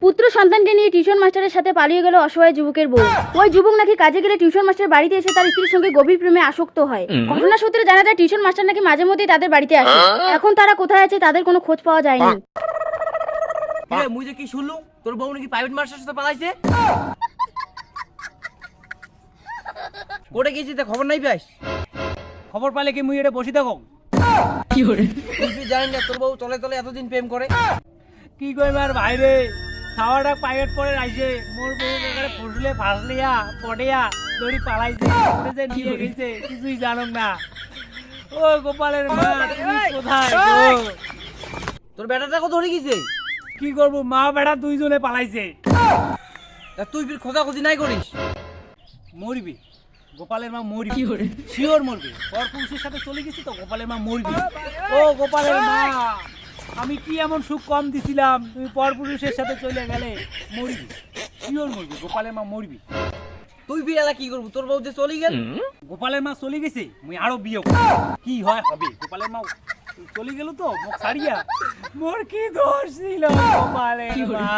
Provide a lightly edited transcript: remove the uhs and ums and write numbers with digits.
পুত্র সন্তানকে নিয়ে টিউশন মাস্টারের সাথে পালিয়ে গেল অসহায় যুবকের বউ। ওই যুবক নাকি কাজে গেলে টিউশন মাস্টার বাড়িতে এসে তার স্ত্রীর সঙ্গে গভীর প্রেমে আসক্ত হয়। ঘটনা সূত্রে জানা যায় টিউশন মাস্টার নাকি মাঝে মধ্যেই তাদের বাড়িতে আসে। এখন তারা কোথায় আছে তাদের কোনো খোঁজ পাওয়া যায়নি। মুই যে কি শুনলু তোর বউ নাকি প্রাইভেট মাস্টারের সাথে পালাইছে। কোটে গেছিস তা খবর নাই পাইস? খবর পালে কি মুই এটা বসি থাকো? তুই জানেন না তোর বউ তলে তলে এতদিন প্রেম করে? কি কইম আর ভাইরে, সাওয়াটা প্রাইভেট পড়ে আইছে, মোর বউ এখানে ফসলে ফাসলিয়া পড়িয়া দড়ি পালাইছে, ওরে যে নিয়ে গেছে কিছুই জানুম না। ও গোপালের মা তুমি কোথায় গো? তোর বেটাটাকে ধরে গেছে। কি করব, মা বেটা দুইজনে পালাইছে। তা তুই ফির খোঁজাখুঁজি নাই করিস? মরবি, গোপালের মা মরবি, শিওর মরবি। পরপুরুষের সাথে চলে গেছি তো গোপালের মা মরবি। ও গোপালের মা, আমি কি এমন সুখ কম দিছিলাম, তুমি পরপুরুষের সাথে চলে গেলে? মরবি, শিওর মরবি, গোপালের মা মরবি। তুই ফির এলা কি করবো? তোর বউ যে চলে গেল। গোপালের মা চলে গেছে, মুই আরো বিয়ে করব। কি হয় হবে, গোপালের মা চলে গেল তো মুখ ছাড়িয়া। মোর কি দোষ ছিল গোপালের মা?